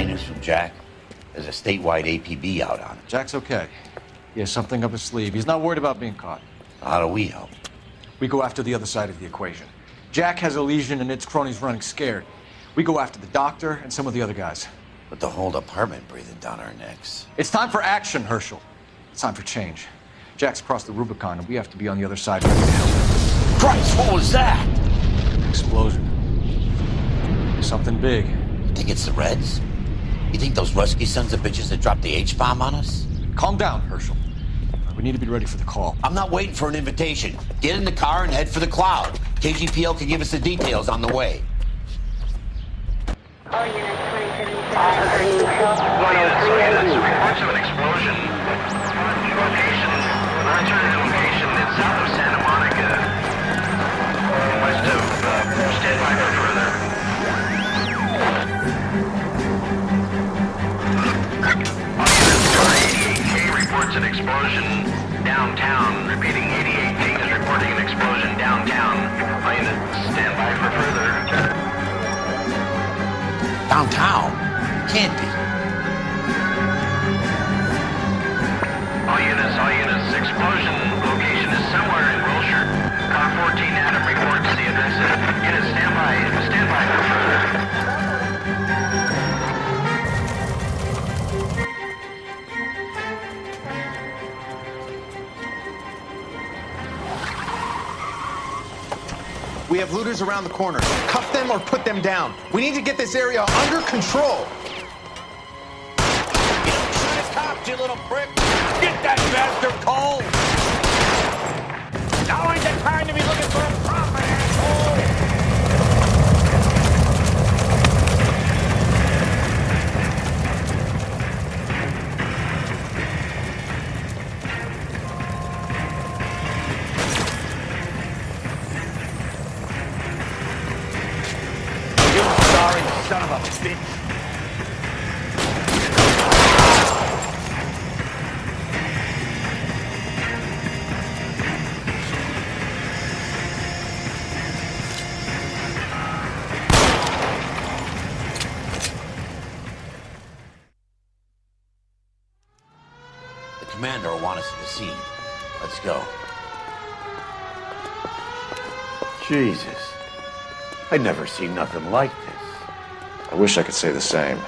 Any news from Jack? There's a statewide APB out on him. Jack's okay. He has something up his sleeve. He's not worried about being caught. How do we help? We go after the other side of the equation. Jack has a legion and its cronies running scared. We go after the doctor and some of the other guys. With the whole department breathing down our necks. It's time for action, Herschel. It's time for change. Jack's crossed the Rubicon, and we have to be on the other side ready to help him. Christ, what was that? Explosion. Something big. You think it's the Reds? You think those Rusky sons of bitches that dropped the H-bomb on us? Calm down, Herschel. We need to be ready for the call. I'm not waiting for an invitation. Get in the car and head for the cloud. KGPL can give us the details on the way. All units, 2077. Reports of an explosion. Location is south of Santa Monica. West of, stand by for further. All units, 88K reports an explosion downtown. Repeating, 88K is reporting an explosion downtown. All units, stand by for further. Downtown? Can't be. All units, explosion location is somewhere in Wilshire. Car 14 Adam reports the address. Units, stand by for further. We have looters around the corner. Cuff them or put them down. We need to get this area under control. Nice cops, you little prick! Get that bastard cold! Now ain't the time to be looking for a profit, asshole! Son of a bitch. The commander will want us at the scene. Let's go. Jesus. I'd never seen nothing like this. I wish I could say the same.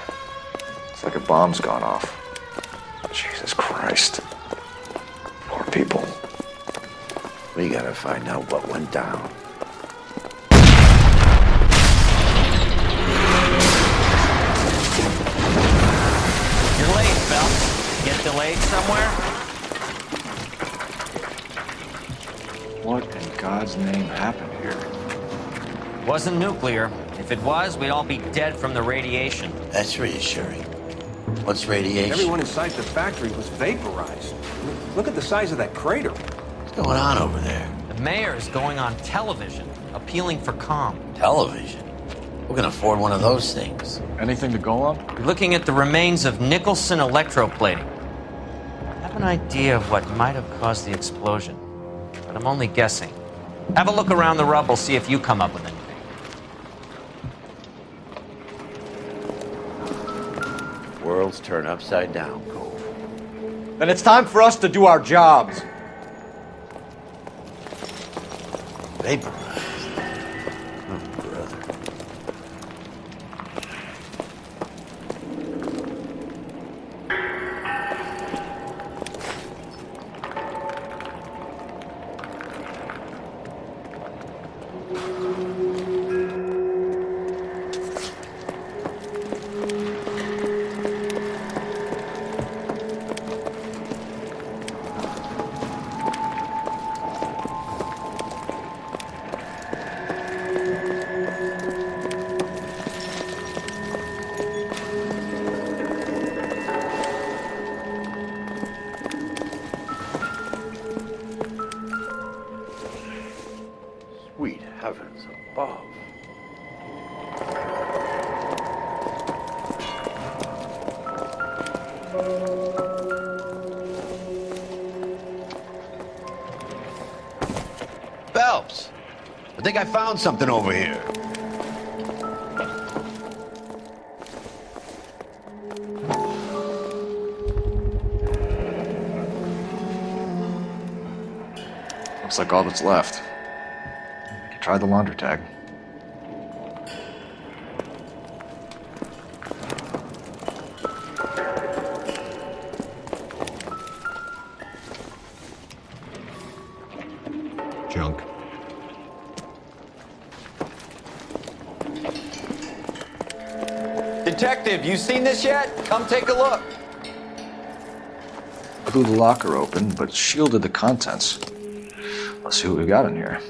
It's like a bomb's gone off. Jesus Christ. Poor people. We gotta find out what went down. You're late, Phelps. Get delayed somewhere? What in God's name happened here? Wasn't nuclear. If it was, we'd all be dead from the radiation. That's reassuring. What's radiation? Everyone inside the factory was vaporized. Look at the size of that crater. What's going on over there? The mayor is going on television, appealing for calm. Television? Who can afford one of those things? Anything to go on? We're looking at the remains of Nicholson electroplating. I have an idea of what might have caused the explosion, but I'm only guessing. Have a look around the rubble, see if you come up with anything. Worlds turn upside down, Cole. Then it's time for us to do our jobs. Vaporized. Oh, brother. Sweet heavens above. Phelps, I think I found something over here. Looks like all that's left. We could try the laundry tag. Junk. Detective, you seen this yet? Come take a look. Blew the locker open, but shielded the contents. Let's see what we got in here.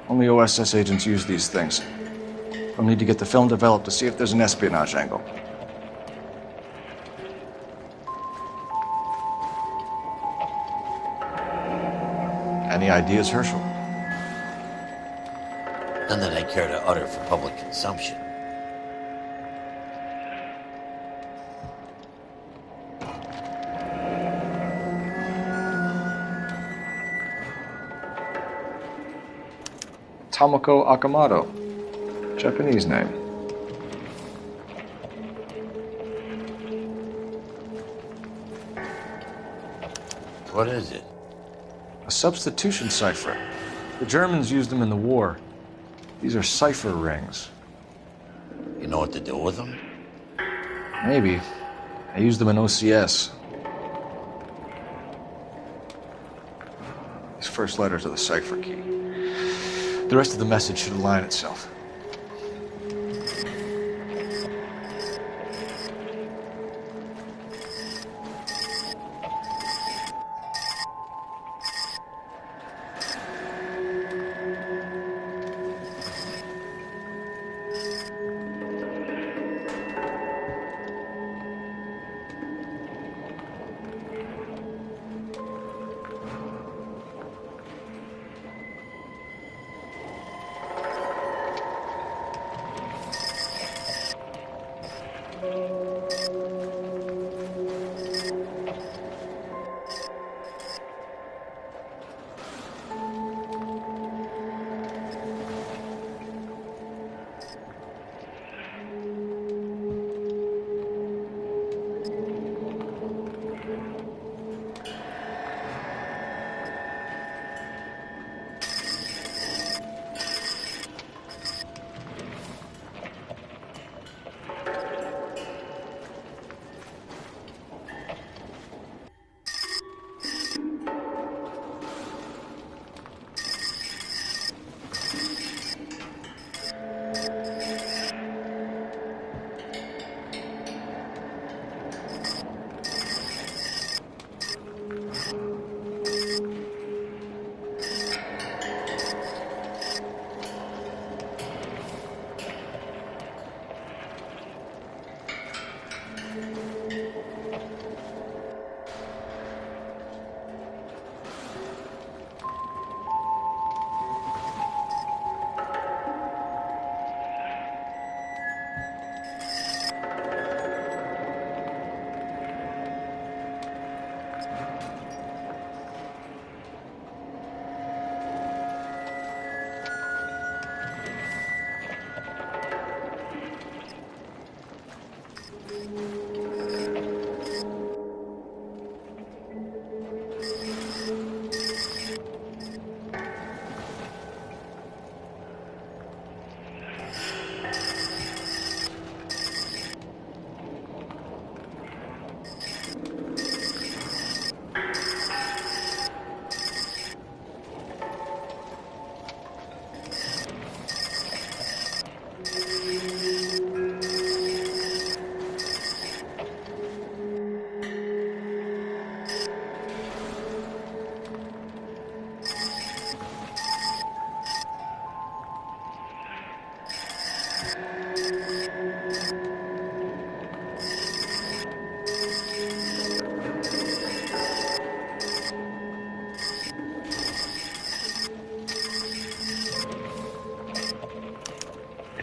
Only OSS agents use these things. We'll need to get the film developed to see if there's an espionage angle. Any ideas, Herschel? None that I care to utter for public consumption. Tomoko Akamoto. Japanese name. What is it? A substitution cipher. The Germans used them in the war. These are cipher rings. You know what to do with them? Maybe. I used them in OCS. These first letters are the cipher key. The rest of the message should align itself.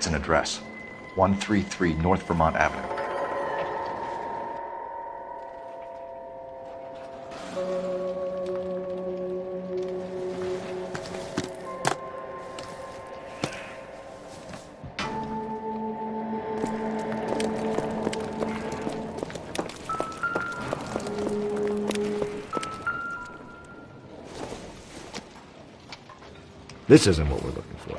It's an address. 133 North Vermont Avenue. This isn't what we're looking for.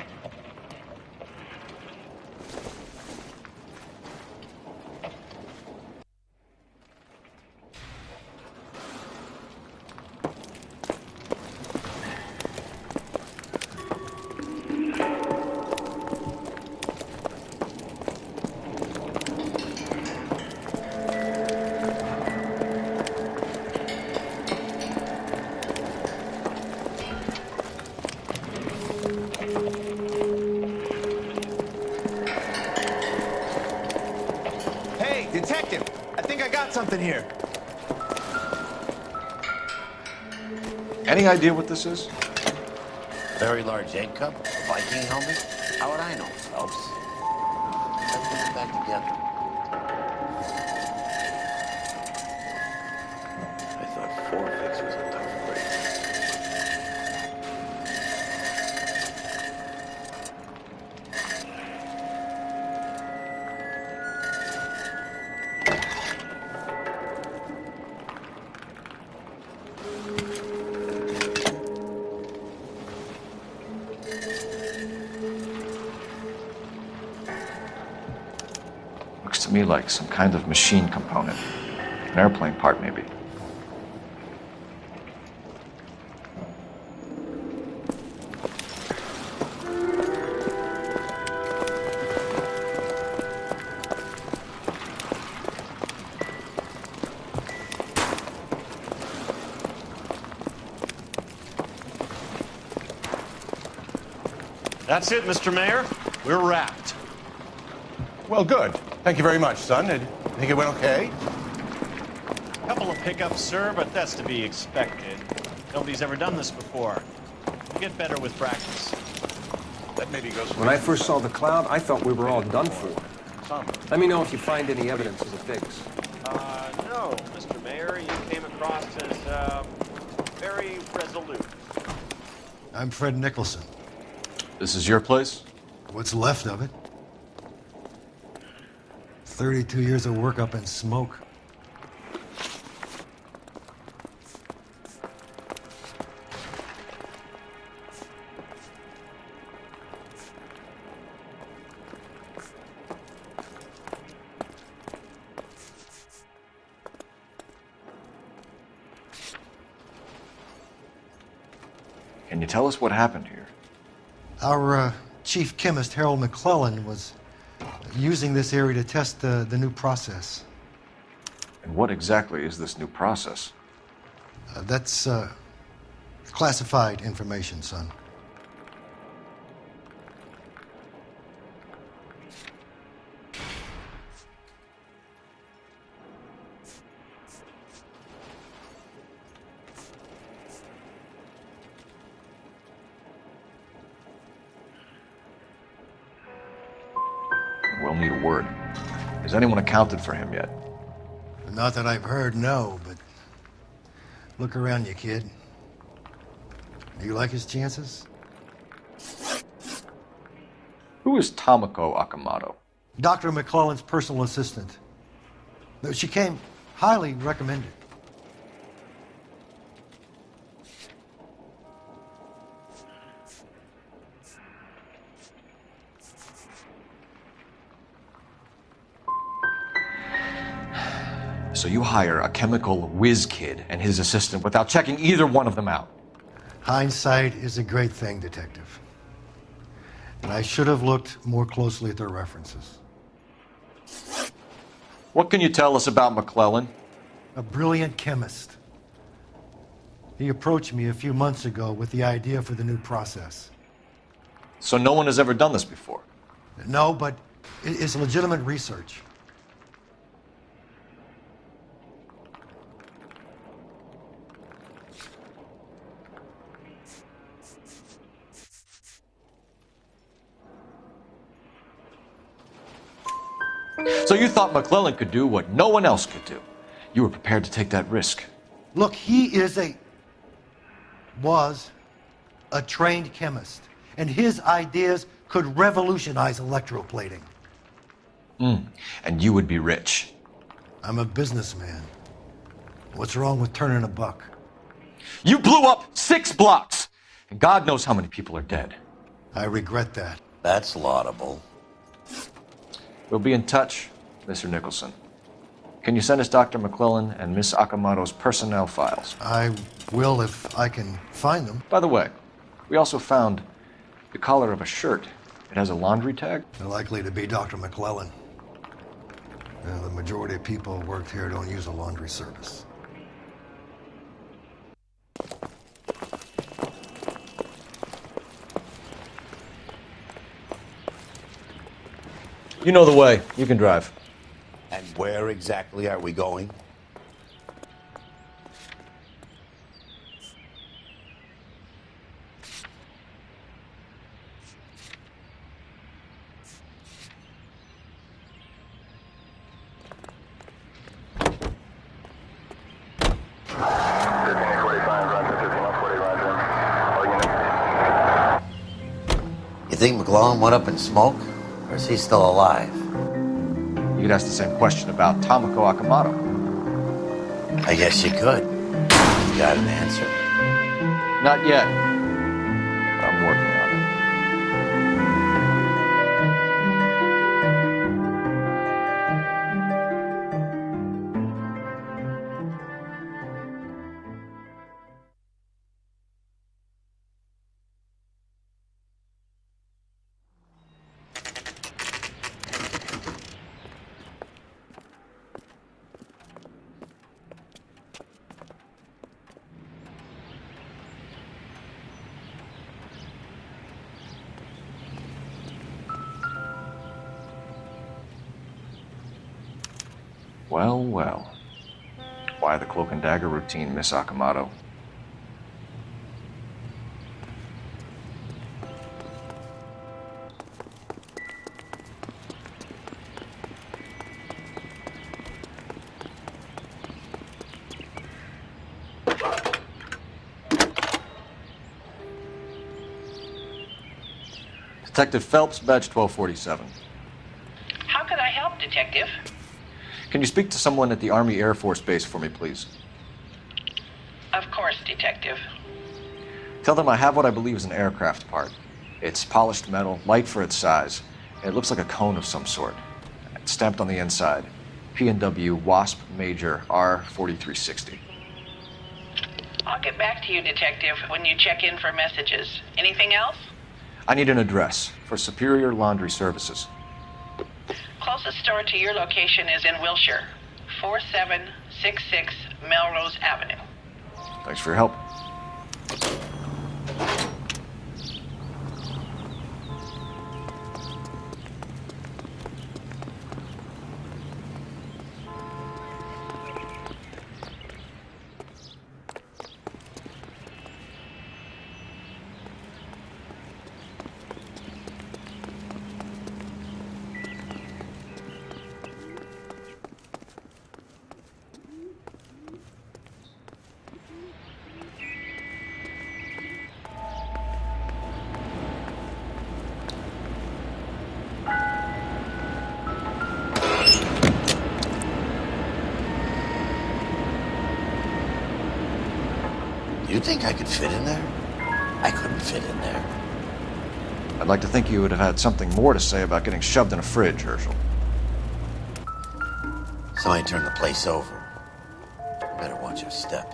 Hey, detective! I think I got something here. Any idea what this is? Very large egg cup, Viking helmet. How would I know, Phelps? Let's put it back together. I thought 4 was a tough break. Looks to me like some kind of machine component. An airplane part, maybe. That's it, Mr. Mayor. We're wrapped. Well, good. Thank you very much, son. I think it went okay. Couple of pickups, sir, but that's to be expected. Nobody's ever done this before. You get better with practice. That maybe goes. When I first saw the cloud, I thought we were all done for. Some. Let me know if you find any evidence of the fix. No, Mr. Mayor. You came across as, very resolute. I'm Fred Nicholson. This is your place? What's left of it? 32 years of work up in smoke. Can you tell us what happened here? Our chief chemist, Harold McClellan, was using this area to test the new process. And what exactly is this new process? That's classified information, son. We'll need a word. Has anyone accounted for him yet? Not that I've heard, no, but look around you, kid. Do you like his chances? Who is Tomoko Akamoto? Dr. McClellan's personal assistant. She came highly recommended. So you hire a chemical whiz kid and his assistant without checking either one of them out? Hindsight is a great thing, Detective. And I should have looked more closely at their references. What can you tell us about McClellan? A brilliant chemist. He approached me a few months ago with the idea for the new process. So no one has ever done this before? No, but it's legitimate research. So you thought McClellan could do what no one else could do. You were prepared to take that risk. Look, he was a trained chemist, and his ideas could revolutionize electroplating. And you would be rich. I'm a businessman. What's wrong with turning a buck? You blew up 6 blocks, and God knows how many people are dead. I regret that. That's laudable. We'll be in touch, Mr. Nicholson. Can you send us Dr. McClellan and Miss Akamoto's personnel files? I will if I can find them. By the way, we also found the collar of a shirt. It has a laundry tag. They're likely to be Dr. McClellan. The majority of people who work here don't use a laundry service. You know the way. You can drive. And where exactly are we going? You think McClellan went up in smoke? Or is he still alive? You could ask the same question about Tomoko Akamoto. I guess you could. You got an answer? Not yet. But I'm working on it. Well, well. Why the cloak and dagger routine, Miss Akamoto? Detective Phelps, badge 1247. How could I help, Detective? Can you speak to someone at the Army Air Force Base for me, please? Of course, Detective. Tell them I have what I believe is an aircraft part. It's polished metal, light for its size. It looks like a cone of some sort. It's stamped on the inside. P&W Wasp Major R4360. I'll get back to you, Detective, when you check in for messages. Anything else? I need an address for Superior Laundry Services. Closest store to your location is in Wilshire, 4766 Melrose Avenue. Thanks for your help. You think I could fit in there? I couldn't fit in there. I'd like to think you would have had something more to say about getting shoved in a fridge, Herschel. Somebody turned the place over. You better watch your step.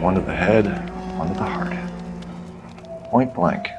One to the head, one to the heart. Point blank.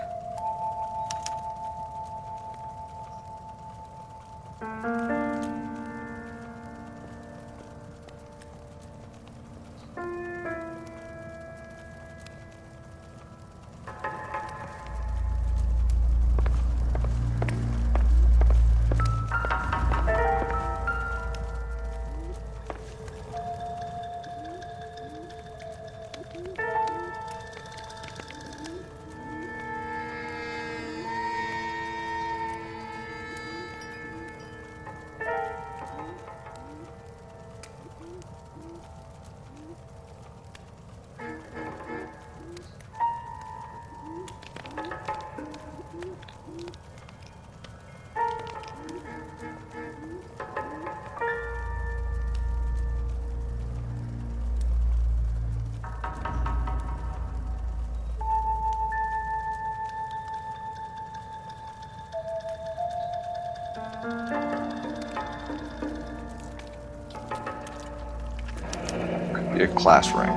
Be a class ring.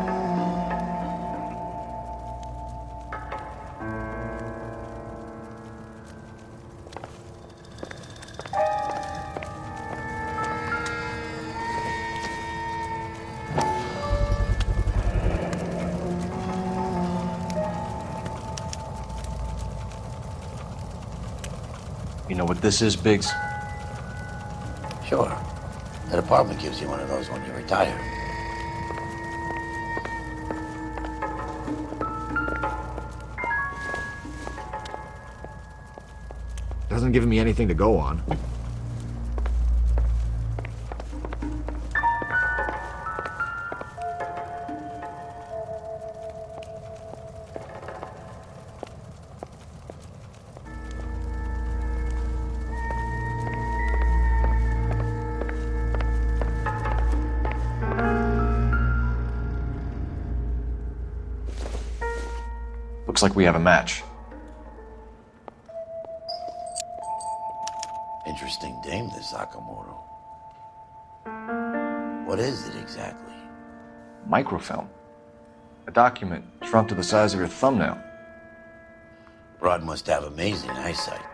You know what this is, Biggs? Sure. The department gives you one of those when you retire. Hasn't given me anything to go on. Looks like we have a match. Interesting dame, this Sakamoto. What is it exactly? Microfilm. A document shrunk to the size of your thumbnail. Broad must have amazing eyesight.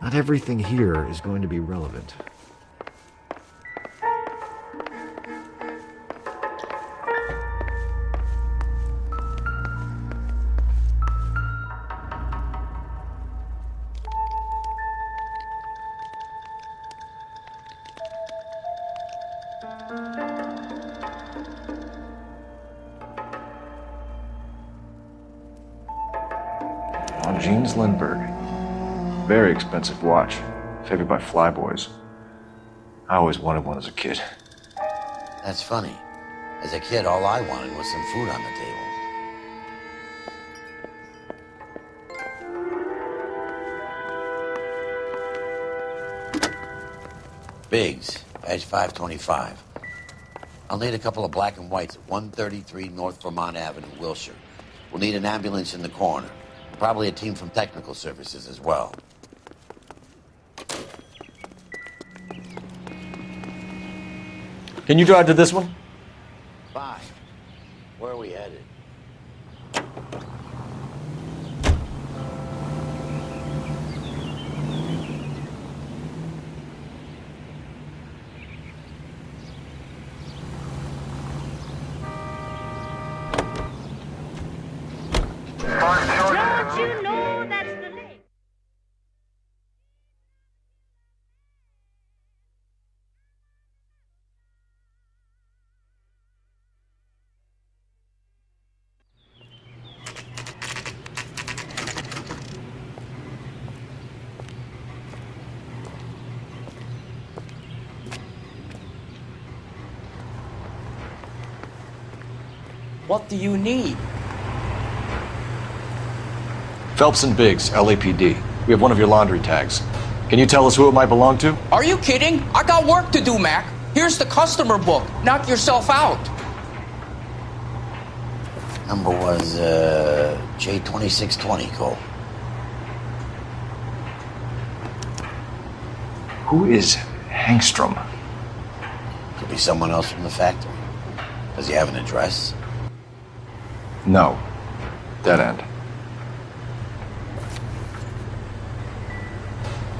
Not everything here is going to be relevant. Jeans Lindbergh. Very expensive watch, favored by flyboys. I always wanted one as a kid. That's funny. As a kid, all I wanted was some food on the table. Biggs, edge 525. I'll need a couple of black and whites at 133 North Vermont Avenue, Wilshire. We'll need an ambulance in the corner. Probably a team from technical services as well. Can you drive to this one? Fine. Where are we headed? Don't you know that's the name? What do you need? Phelps and Biggs, LAPD. We have one of your laundry tags. Can you tell us who it might belong to? Are you kidding? I got work to do, Mac. Here's the customer book. Knock yourself out. Number was, J2620, Cole. Who is Hangstrom? Could be someone else from the factory. Does he have an address? No. Dead end.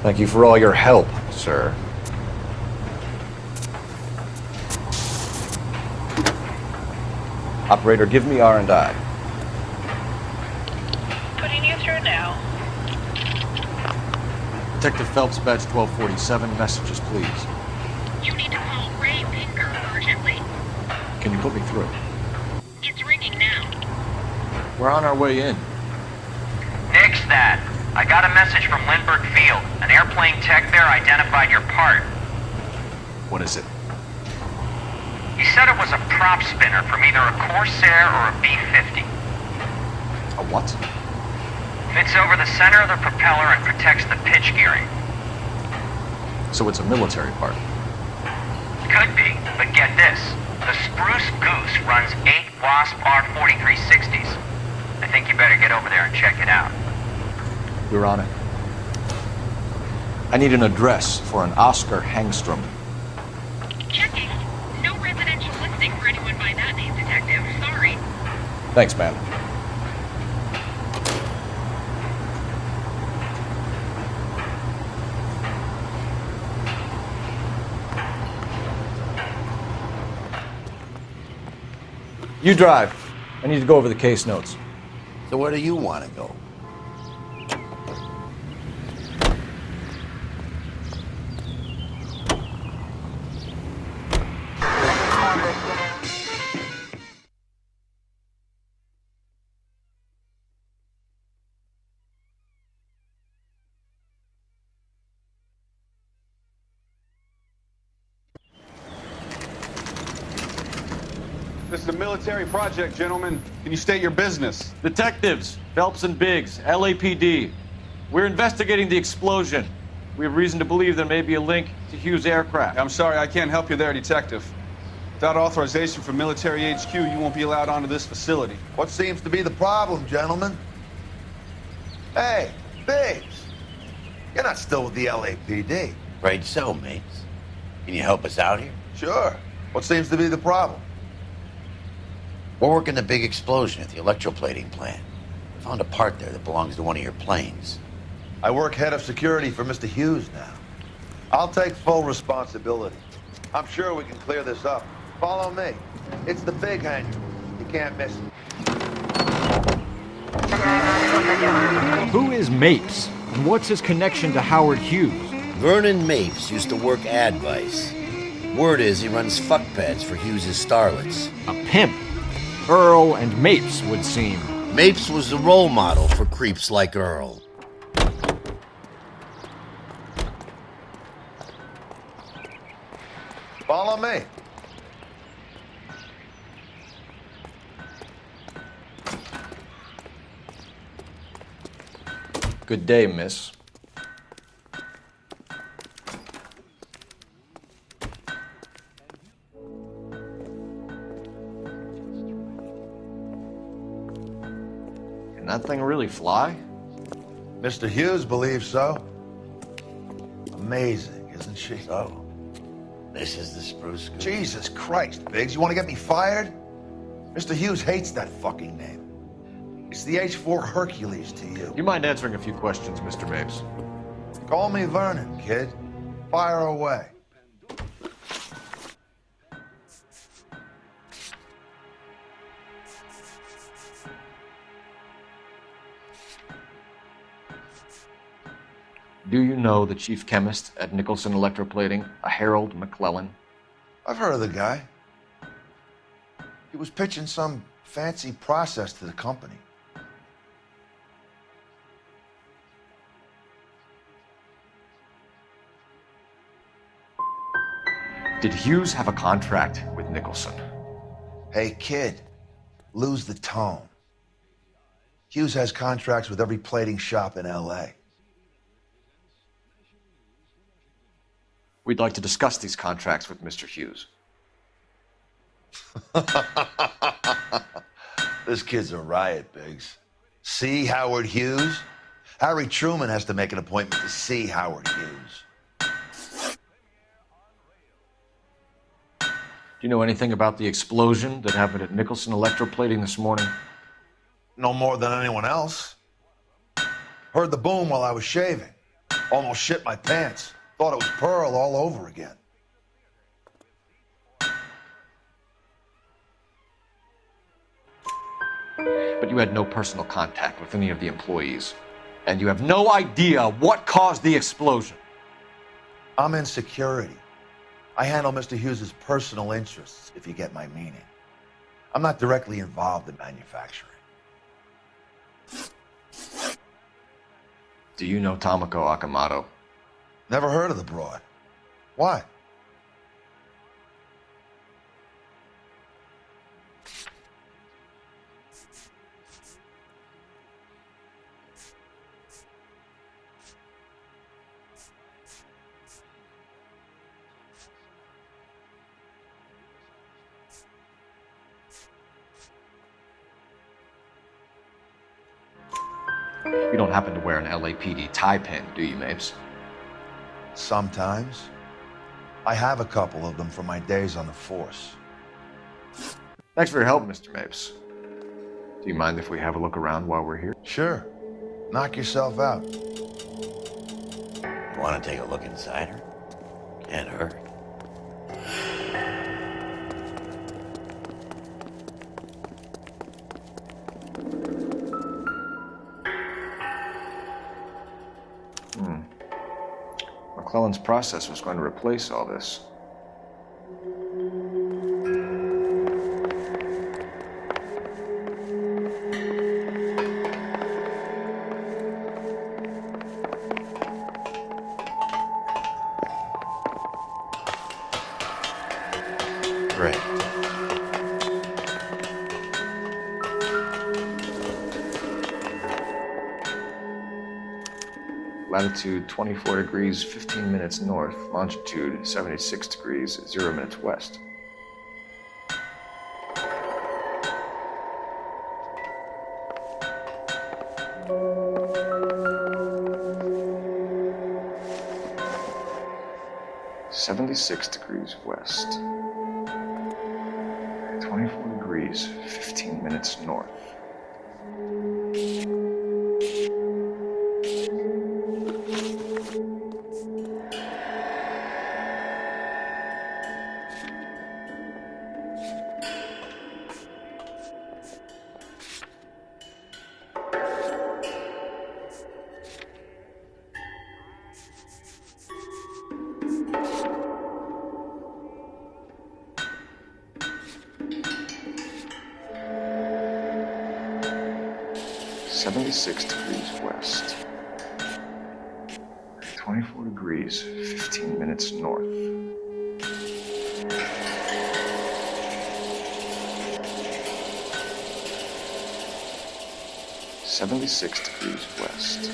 Thank you for all your help, sir. Operator, give me R&I. Putting you through now. Detective Phelps, badge 1247. Messages, please. You need to call Ray Pinker urgently. Can you put me through? It's ringing now. We're on our way in. Nix that. I got a message from Lindbergh Field. An airplane tech there identified your part. What is it? He said it was a prop spinner from either a Corsair or a B-50. A what? Fits over the center of the propeller and protects the pitch gearing. So it's a military part. Could be, but get this. The Spruce Goose runs 8 Wasp R4360s. I think you better get over there and check it out. We're on it. I need an address for an Oscar Hangstrom. Checking. No residential listing for anyone by that name, Detective. Sorry. Thanks, man. You drive. I need to go over the case notes. So where do you want to go? This is a military project, gentlemen. Can you state your business? Detectives, Phelps and Biggs, LAPD. We're investigating the explosion. We have reason to believe there may be a link to Hughes' aircraft. I'm sorry, I can't help you there, Detective. Without authorization from military HQ, you won't be allowed onto this facility. What seems to be the problem, gentlemen? Hey, Biggs. You're not still with the LAPD. Afraid so, mates. Can you help us out here? Sure. What seems to be the problem? We're working the big explosion at the electroplating plant. We found a part there that belongs to one of your planes. I work head of security for Mr. Hughes now. I'll take full responsibility. I'm sure we can clear this up. Follow me. It's the big hangar. You can't miss it. Who is Mapes? And what's his connection to Howard Hughes? Vernon Mapes used to work Advice. Word is he runs fuck pads for Hughes' starlets. A pimp. Earl and Mapes would seem. Mapes was the role model for creeps like Earl. Follow me. Good day, miss. Can that thing really fly? Mr. Hughes believes so. Amazing, isn't she? So, this is the Spruce Goose. Jesus Christ, Biggs, you want to get me fired? Mr. Hughes hates that fucking name. It's the H-4 Hercules to you. Do you mind answering a few questions, Mr. Mapes? Call me Vernon, kid. Fire away. Do you know the chief chemist at Nicholson Electroplating, a Harold McClellan? I've heard of the guy. He was pitching some fancy process to the company. Did Hughes have a contract with Nicholson? Hey, kid, lose the tone. Hughes has contracts with every plating shop in L.A. We'd like to discuss these contracts with Mr. Hughes. This kid's a riot, Biggs. See Howard Hughes? Harry Truman has to make an appointment to see Howard Hughes. Do you know anything about the explosion that happened at Nicholson Electroplating this morning? No more than anyone else. Heard the boom while I was shaving. Almost shit my pants. Thought it was Pearl all over again. But you had no personal contact with any of the employees. And you have no idea what caused the explosion. I'm in security. I handle Mr. Hughes' personal interests, if you get my meaning. I'm not directly involved in manufacturing. Do you know Tomoko Akamoto? Never heard of the broad. Why? You don't happen to wear an LAPD tie pin, do you, Mapes? Sometimes. I have a couple of them from my days on the force. Thanks for your help, Mr. Mapes. Do you mind if we have a look around while we're here? Sure. Knock yourself out. Want to take a look inside her? Can't hurt. McClellan's process was going to replace all this. Great. Latitude 24 degrees, 15 minutes north. Longitude 76 degrees, 0 minutes west. (76 degrees west). 24 degrees, 15 minutes north. (76 degrees west). 24 degrees, 15 minutes north. (76 degrees west).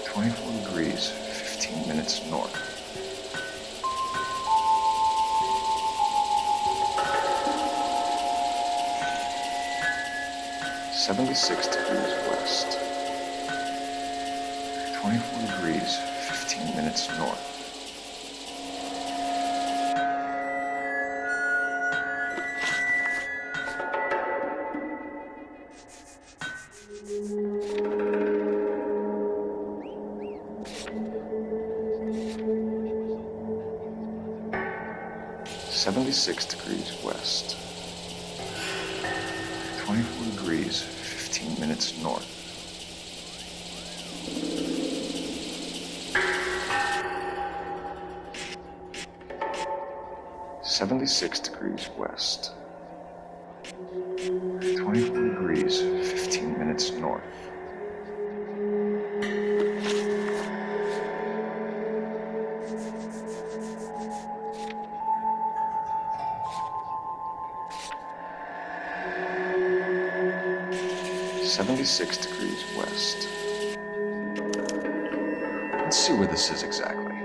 24 degrees, 15 minutes north. (76 degrees west). 24 degrees, 15 minutes north. (76 degrees west). 24 degrees, 15 minutes north. (76 degrees west). 24 degrees, 15 minutes north. (76 degrees west). Let's see where this is exactly.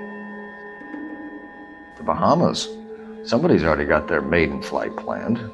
The Bahamas. Somebody's already got their maiden flight planned.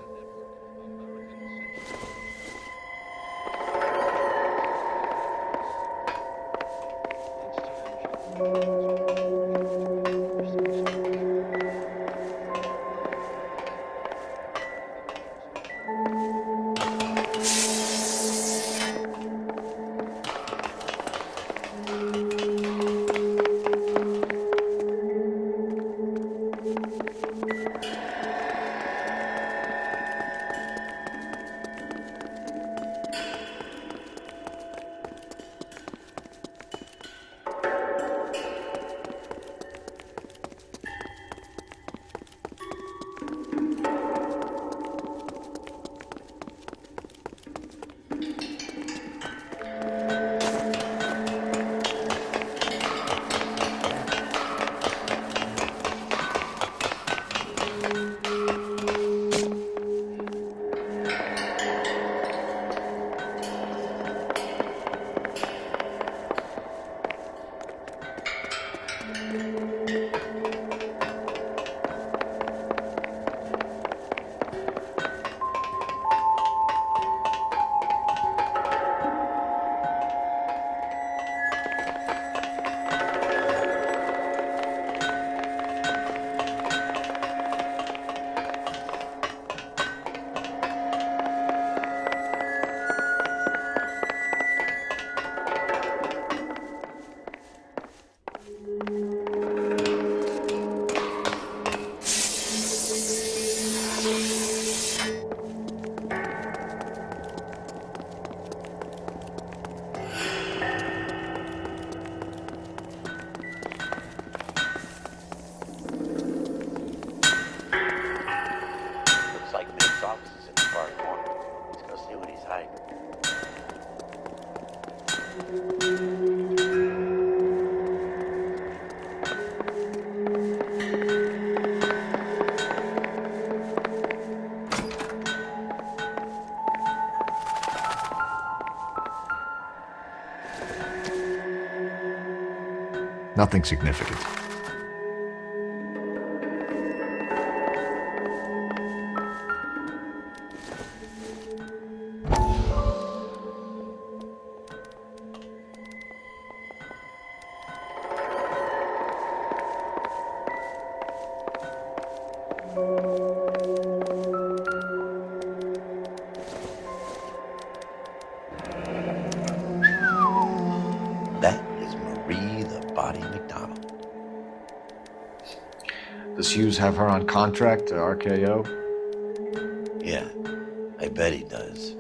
Looks like Mick's office is in the far corner. Let's go see what he's hiding. Nothing significant. That is Marie the Body McDonald. Does Hughes have her on contract to RKO? Yeah, I bet he does.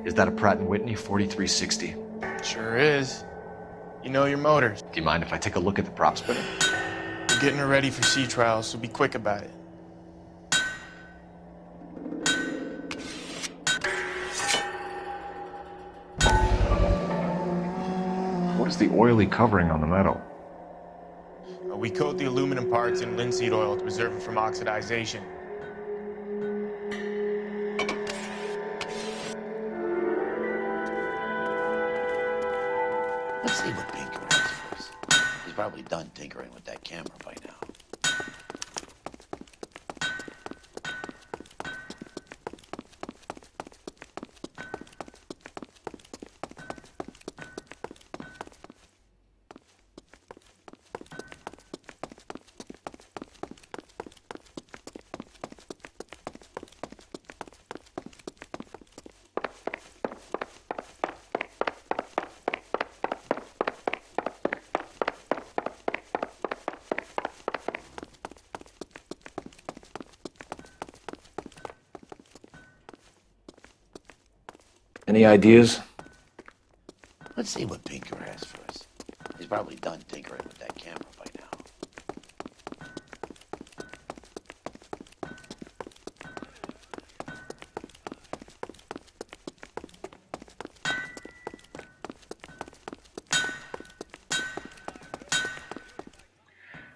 Is that a Pratt & Whitney 4360? Sure is. You know your motors. Do you mind if I take a look at the prop spinner? We're getting her ready for sea trials, so be quick about it. What is the oily covering on the metal? We coat the aluminum parts in linseed oil to preserve it from oxidization. Let's see what Pinker has first. He's probably done tinkering with that camera by now. Any ideas? Let's see what Pinker has first. He's probably done tinkering with that camera by now.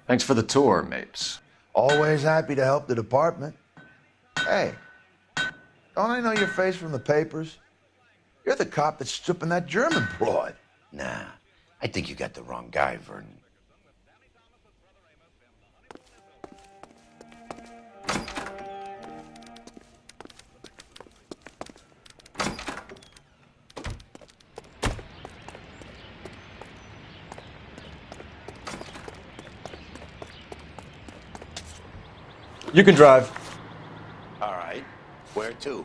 Thanks for the tour, Mapes. Always happy to help the department. Hey, don't I know your face from the papers? You're the cop that's stripping that German broad. Nah, I think you got the wrong guy, Vernon. You can drive. All right, where to?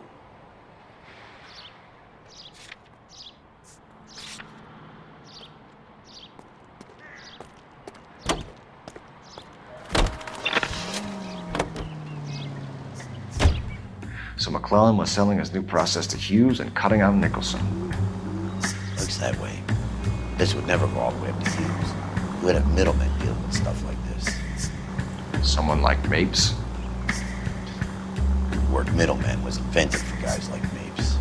So McClellan was selling his new process to Hughes and cutting out Nicholson. Looks that way. This would never go all the way up to Hughes. You would have middlemen dealing with stuff like this. Someone like Mapes? The word middleman was invented for guys like Mapes.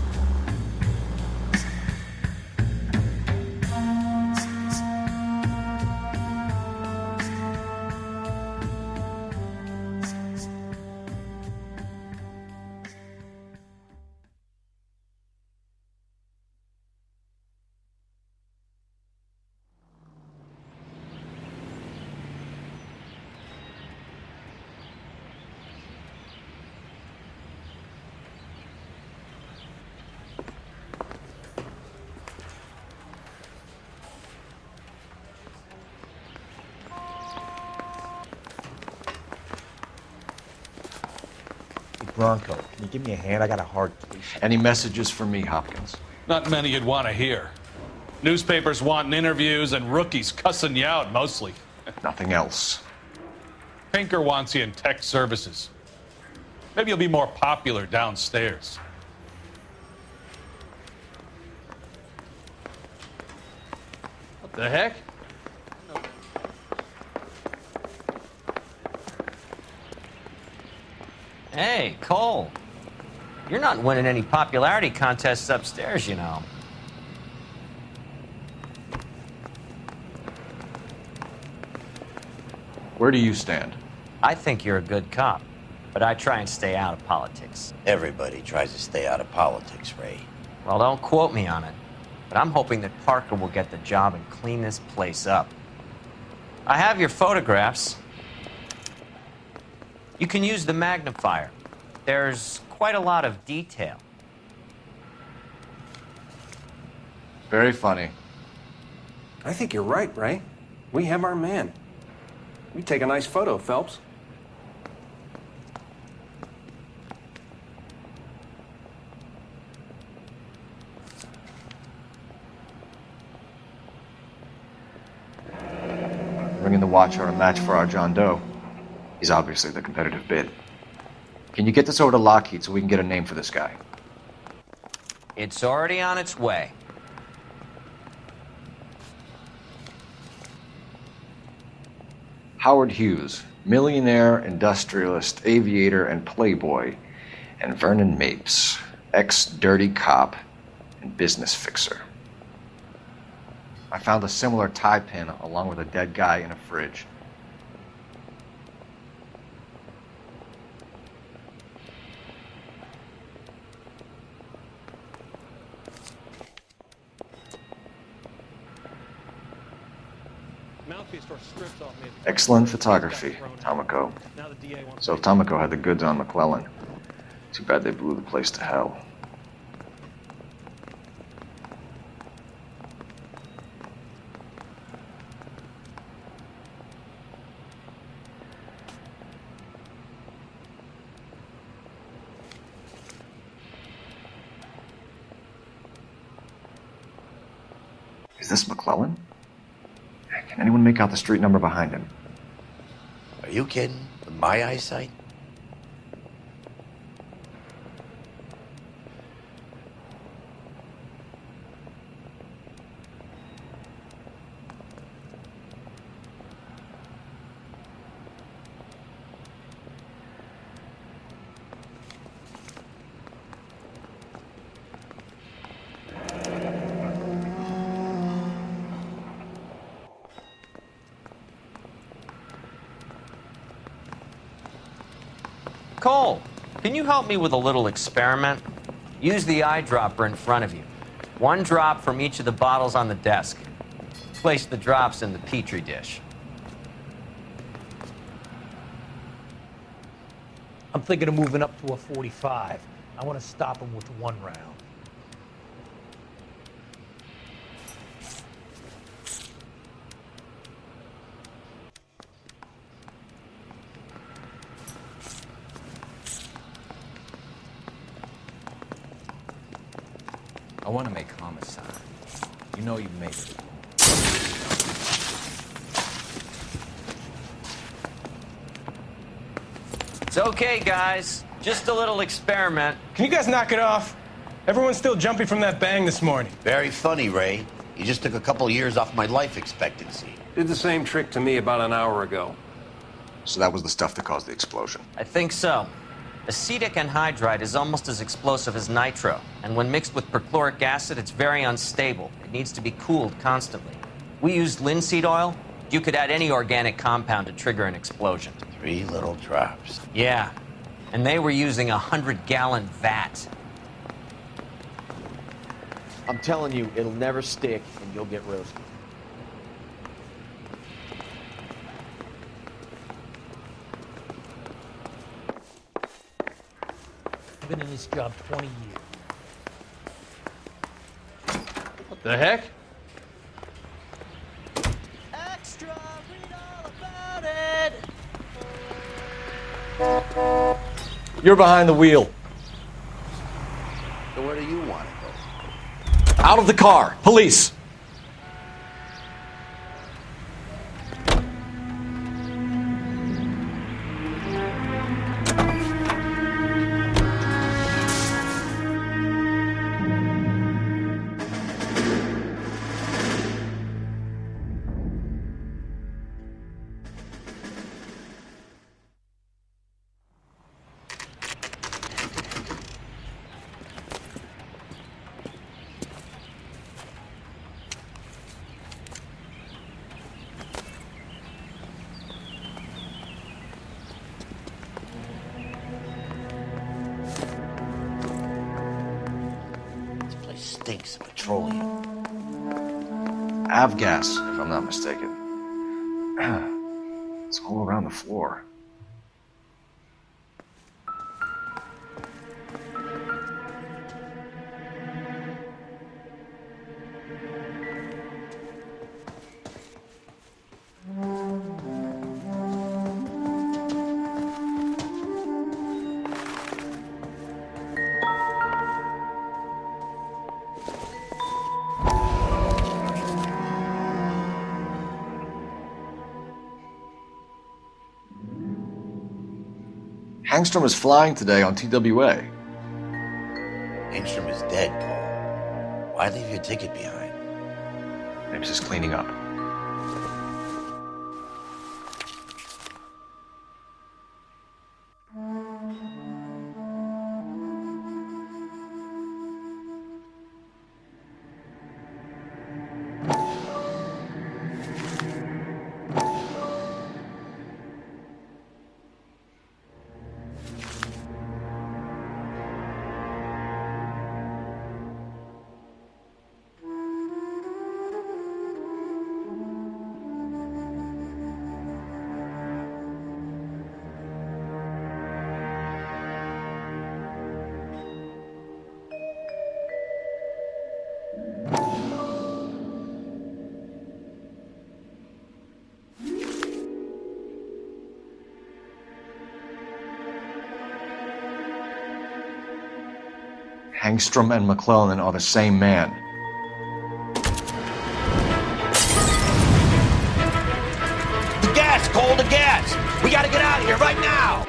Bronco, can you give me a hand? I got a hard case. Any messages for me, Hopkins? Not many you'd want to hear. Newspapers wanting interviews and rookies cussing you out, mostly. Nothing else. Pinker wants you in tech services. Maybe you'll be more popular downstairs. What the heck? Hey, Cole. You're not winning any popularity contests upstairs, you know. Where do you stand? I think you're a good cop, but I try and stay out of politics. Everybody tries to stay out of politics, Ray. Well, don't quote me on it, but I'm hoping that Parker will get the job and clean this place up. I have your photographs. You can use the magnifier. There's quite a lot of detail. Very funny. I think you're right, Ray. We have our man. You take a nice photo, Phelps. Bringing the Watcher a match for our John Doe. He's obviously the competitive bid. Can you get this over to Lockheed so we can get a name for this guy? It's already on its way. Howard Hughes, millionaire, industrialist, aviator, and playboy, and Vernon Mapes, ex-dirty cop and business fixer. I found a similar tie pin along with a dead guy in a fridge. Excellent photography, Tomoko. So if Tomoko had the goods on McClellan, too bad they blew the place to hell. Is this McClellan? Can anyone make out the street number behind him? Are you kidding? With my eyesight? Cole, can you help me with a little experiment? Use the eyedropper in front of you. One drop from each of the bottles on the desk. Place the drops in the Petri dish. I'm thinking of moving up to a 45. I want to stop him with one round. I want to make homicide. You know you've made it. It's okay, guys. Just a little experiment. Can you guys knock it off? Everyone's still jumpy from that bang this morning. Very funny, Ray. You just took a couple of years off my life expectancy. Did the same trick to me about an hour ago. So that was the stuff that caused the explosion. I think so. Acetic anhydride is almost as explosive as nitro, and when mixed with perchloric acid, it's very unstable. It needs to be cooled constantly. We used linseed oil. You could add any organic compound to trigger an explosion. 3 little drops. Yeah, and they were using a 100-gallon vat. I'm telling you, it'll never stick, and you'll get roasted. I've been in this job 20 years. What the heck? Extra, read all about it. You're behind the wheel. So where do you want to go? Out of the car. Police. Stinks of petroleum. Avgas, if I'm not mistaken. It's all around the floor. Hangstrom is flying today on TWA. Hangstrom is dead, Cole. Why leave your ticket behind? Maybe just cleaning up. Hangstrom and McClellan are the same man. The gas, Cole, the gas! We gotta get out of here right now!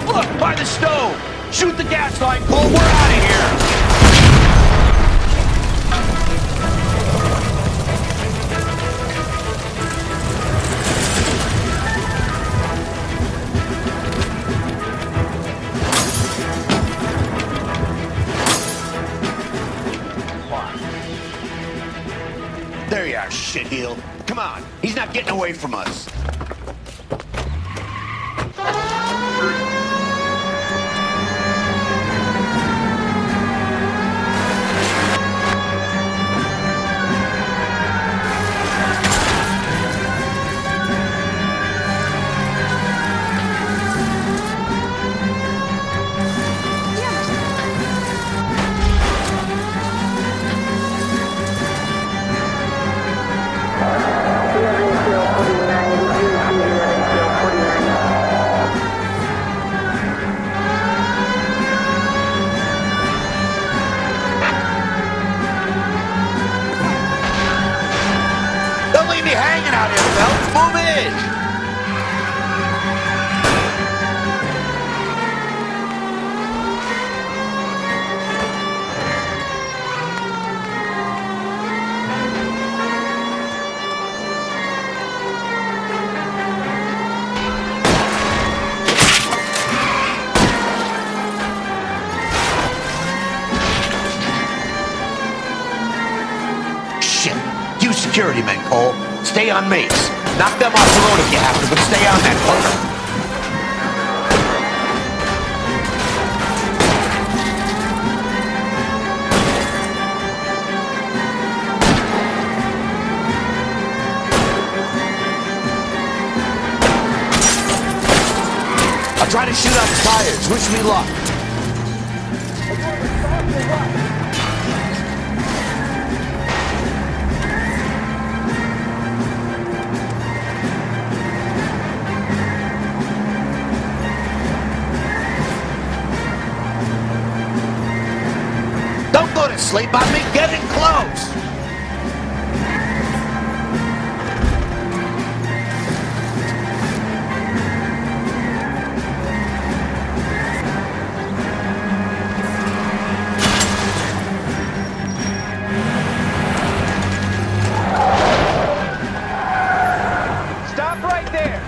Look, by the stove! Shoot the gas line, Cole, we're out of here! There you are, shitheel. Come on, he's not getting away from us. Zero 49 security men, Cole. Stay on Mapes. Knock them off the road if you have to, but stay on that fucker. I'll try to shoot out the tires. Wish me luck. Don't go to sleep on me. Get in close. Stop right there.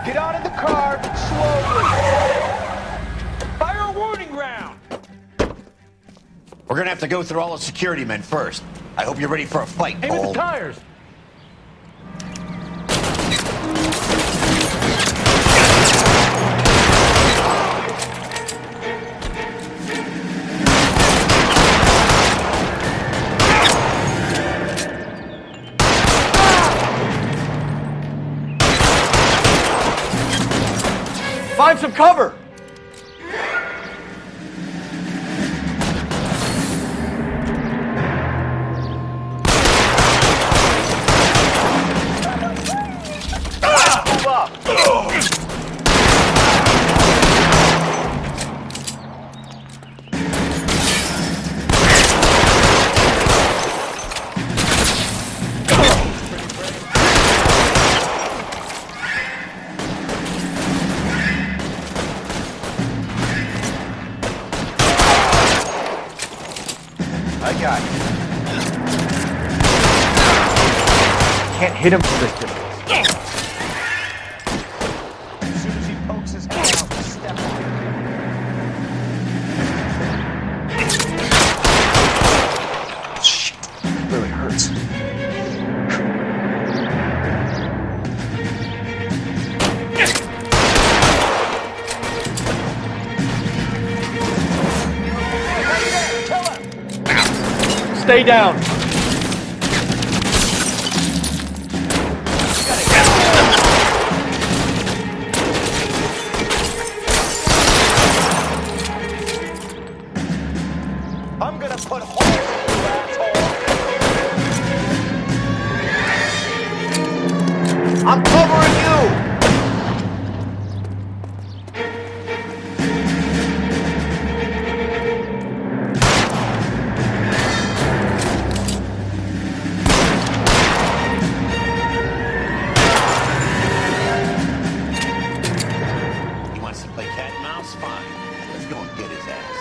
Get out of the car slowly. Fire a warning round. We're gonna have to go through all the security men first. I hope you're ready for a fight, Aim at Cole. the tires. Find some cover! Move up. I got you. Can't hit him from this distance. As soon as he pokes his head out, step on it. Shit. It really hurts. Stay down. I'm gonna put holes in you, asshole. I'm covering you! He wants to play cat and mouse? Fine. Let's go and get his ass.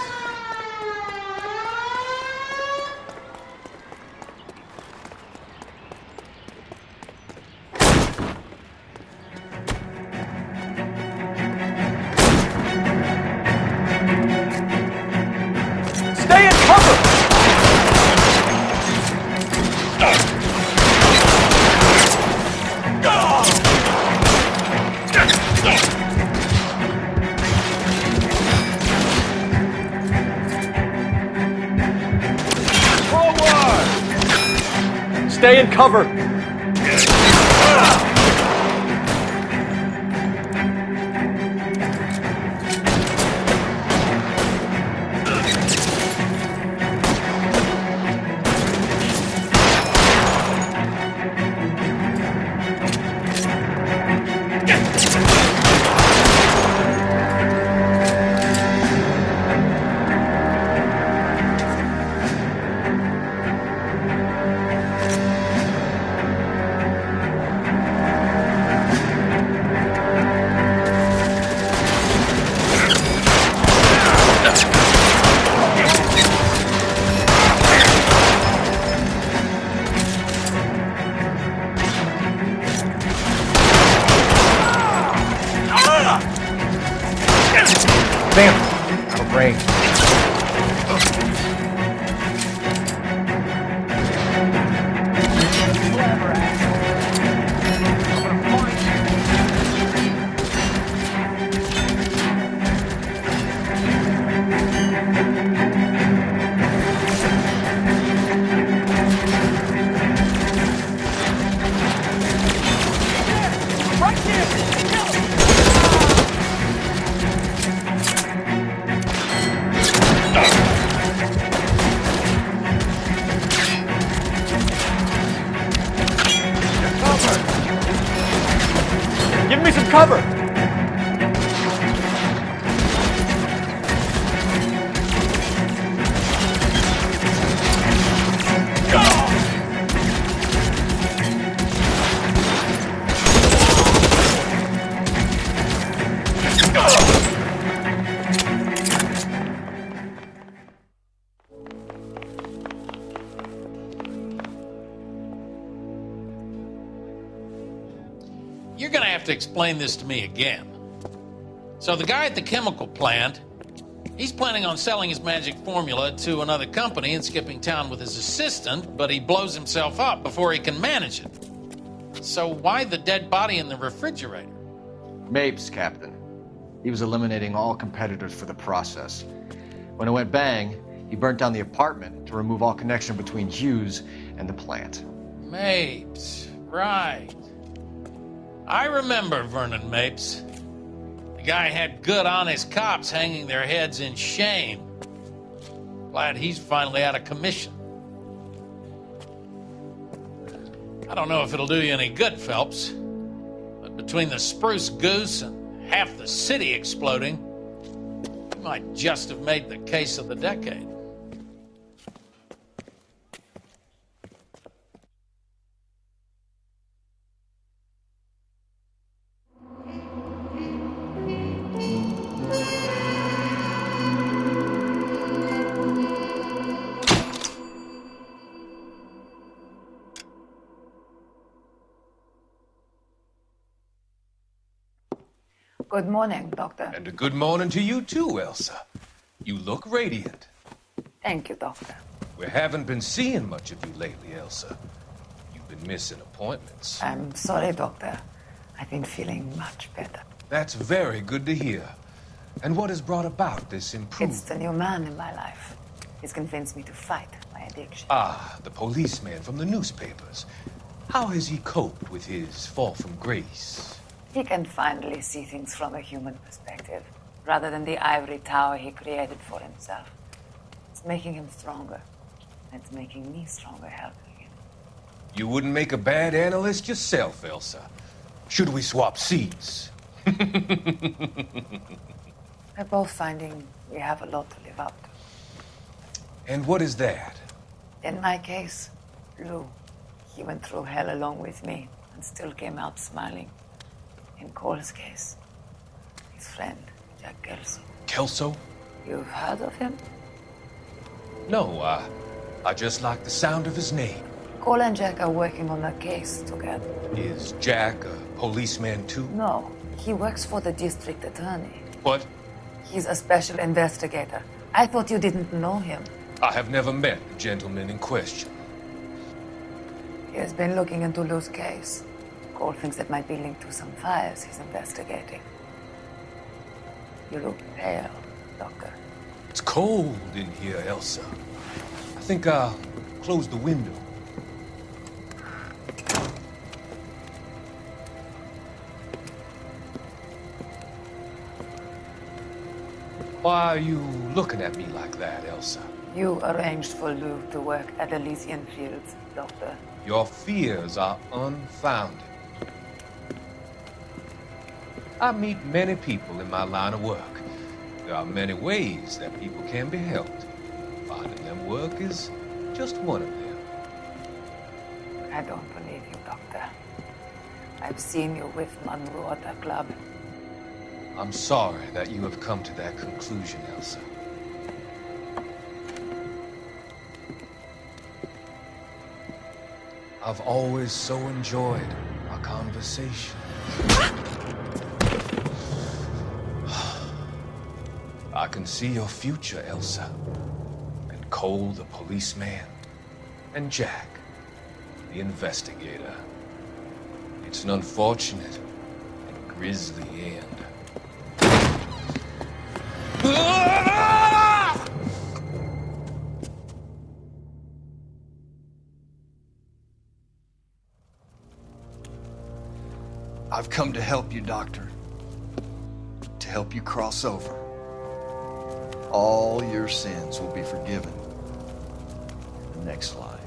Stay in cover! Forward! Stay in cover! Damn! Out of range. to explain this to me again. So the guy at the chemical plant, he's planning on selling his magic formula to another company and skipping town with his assistant, but he blows himself up before he can manage it. So why the dead body in the refrigerator? Mapes, Captain. He was eliminating all competitors for the process. When it went bang, he burnt down the apartment to remove all connection between Hughes and the plant. Mapes, right. I remember Vernon Mapes. The guy had good, honest cops hanging their heads in shame. Glad he's finally out of commission. I don't know if it'll do you any good, Phelps, but between the spruce goose and half the city exploding, you might just have made the case of the decade. Good morning, Doctor. And a good morning to you too, Elsa. You look radiant. Thank you, Doctor. We haven't been seeing much of you lately, Elsa. You've been missing appointments. I'm sorry, Doctor. I've been feeling much better. That's very good to hear. And what has brought about this improvement? It's the new man in my life. He's convinced me to fight my addiction. Ah, the policeman from the newspapers. How has he coped with his fall from grace? He can finally see things from a human perspective, rather than the ivory tower he created for himself. It's making him stronger. And it's making me stronger helping him. You wouldn't make a bad analyst yourself, Elsa. Should we swap seats? We're both finding we have a lot to live up to. And what is that? In my case, Lou. He went through hell along with me and still came out smiling. In Cole's case, his friend, Jack Kelso. Kelso? You've heard of him? No, I just like the sound of his name. Cole and Jack are working on a case together. Is Jack a policeman too? No, he works for the district attorney. What? He's a special investigator. I thought you didn't know him. I have never met the gentleman in question. He has been looking into Lou's case. Cole thinks it might be linked to some fires he's investigating. You look pale, Doctor. It's cold in here, Elsa. I think I'll close the window. Why are you looking at me like that, Elsa? You arranged for Lou to work at Elysian Fields, Doctor. Your fears are unfounded. I meet many people in my line of work. There are many ways that people can be helped. Finding them work is just one of them. I don't believe you, Doctor. I've seen you with Monroe at the club. I'm sorry that you have come to that conclusion, Elsa. I've always so enjoyed our conversation. I can see your future, Elsa. And Cole, the policeman. And Jack, the investigator. It's an unfortunate and grisly end. I've come to help you, Doctor. To help you cross over. All your sins will be forgiven in the next life.